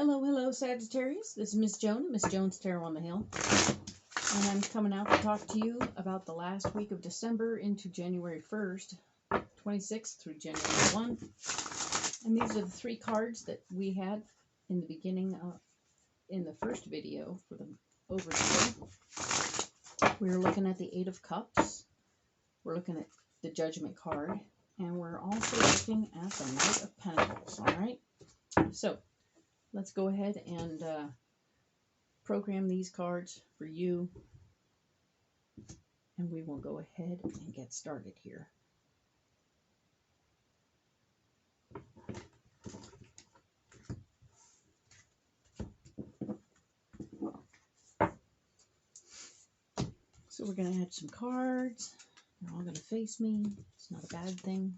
Hello, hello, Sagittarius. This is Miss Joan, Miss Jones Tarot on the Hill. And I'm coming out to talk to you about the last week of December into January 1st, 26th through January 1. And these are the three cards that we had in the beginning, in the first video for the overview. We're looking at the Eight of Cups. We're looking at the Judgment card. And we're also looking at the Knight of Pentacles, all right? So, let's go ahead and program these cards for you. And we will go ahead and get started here. So we're going to add some cards. They're all going to face me. It's not a bad thing.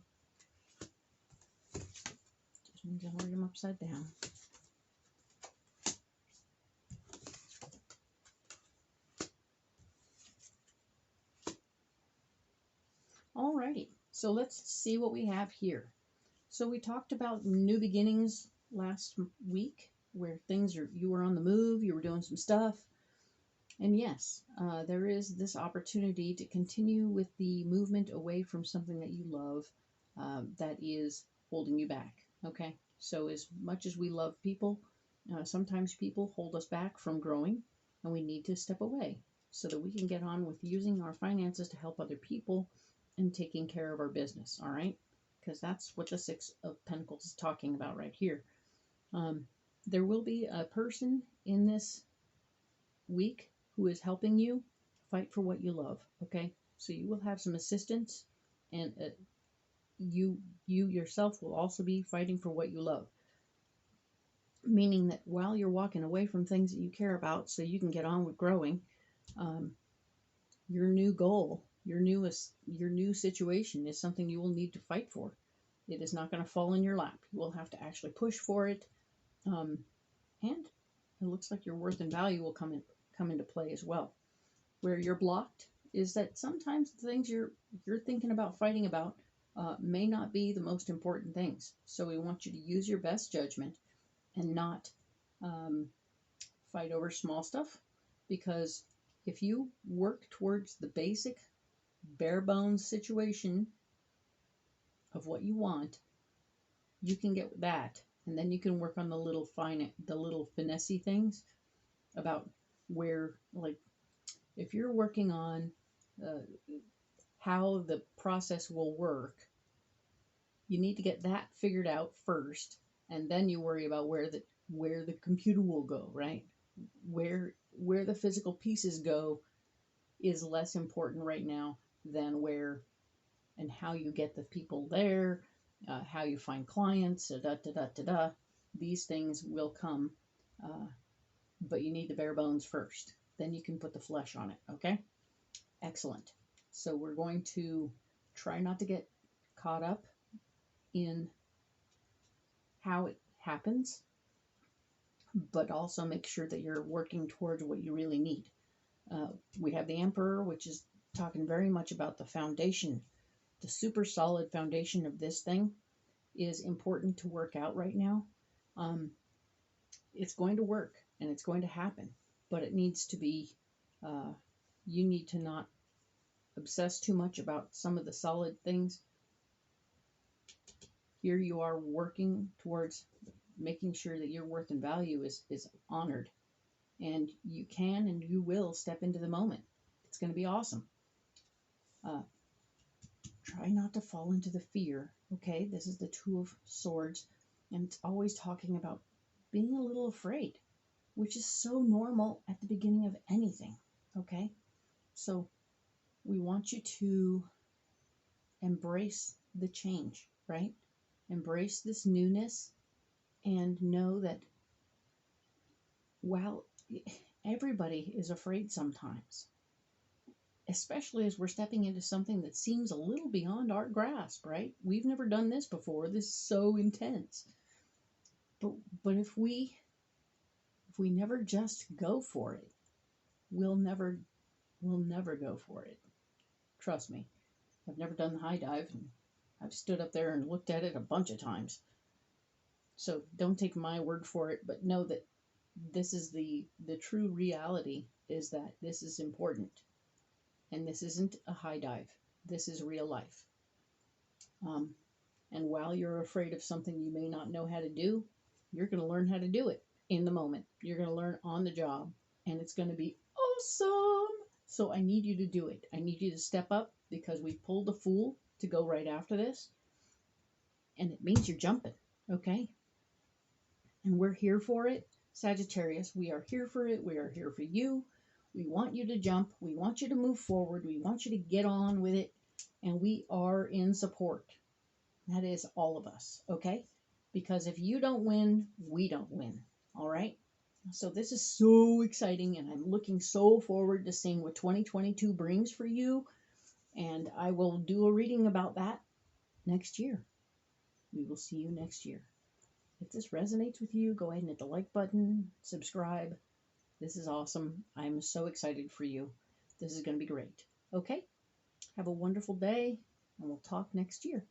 Just means I'll lay them upside down. Alrighty, so let's see what we have here. So we talked about new beginnings last week, where you were on the move, you were doing some stuff. And yes, there is this opportunity to continue with the movement away from something that you love that is holding you back, okay? So as much as we love people, sometimes people hold us back from growing, and we need to step away so that we can get on with using our finances to help other people and taking care of our business, all right? Because that's what the Six of Pentacles is talking about right here. There will be a person in this week who is helping you fight for what you love, okay? So you will have some assistance, and you yourself will also be fighting for what you love. Meaning that while you're walking away from things that you care about so you can get on with growing, your new goal, your new situation is something you will need to fight for. It is not going to fall in your lap. You will have to actually push for it. And it looks like your worth and value will come into play as well. Where you're blocked is that sometimes the things you're thinking about fighting about may not be the most important things. So we want you to use your best judgment and not fight over small stuff, because if you work towards the basic bare bones situation of what you want, you can get that, and then you can work on the little finessey things about where, like, if you're working on how the process will work, you need to get that figured out first, and then you worry about where the computer will go, right? Where the physical pieces go is less important right now than where and how you get the people there, how you find clients, These things will come, but you need the bare bones first. Then you can put the flesh on it, okay? Excellent. So we're going to try not to get caught up in how it happens, but also make sure that you're working towards what you really need. We have the Emperor, which is talking very much about the foundation. The super solid foundation of this thing is important to work out right now. It's going to work and it's going to happen, but it needs to be, you need to not obsess too much about some of the solid things. Here you are working towards making sure that your worth and value is honored, and you can and you will step into the moment. It's going to be awesome. Try not to fall into the fear, okay? This is the Two of Swords, and it's always talking about being a little afraid, which is so normal at the beginning of anything, okay? So we want you to embrace the change, right? Embrace this newness and know that while everybody is afraid sometimes, especially as we're stepping into something that seems a little beyond our grasp, right? We've never done this before. This is so intense. But if we never just go for it, we'll never go for it. Trust me. I've never done the high dive, and I've stood up there and looked at it a bunch of times. So don't take my word for it, but know that this is the true reality, is that this is important, and this isn't a high dive. This is real life. Um, and while you're afraid of something you may not know how to do, you're going to learn how to do it in the moment. You're going to learn on the job, and it's going to be awesome. So I need you to do it. I need you to step up, because we pulled a fool to go right after this, and it means you're jumping, okay? And we're here for it. Sagittarius, we are here for it. We are here for you. We want you to jump. We want you to move forward. We want you to get on with it. And we are in support. That is all of us, okay? Because if you don't win, we don't win, all right? So this is so exciting, and I'm looking so forward to seeing what 2022 brings for you. And I will do a reading about that next year. We will see you next year. If this resonates with you, go ahead and hit the like button, subscribe. This is awesome. I'm so excited for you. This is going to be great. Okay? Have a wonderful day, and we'll talk next year.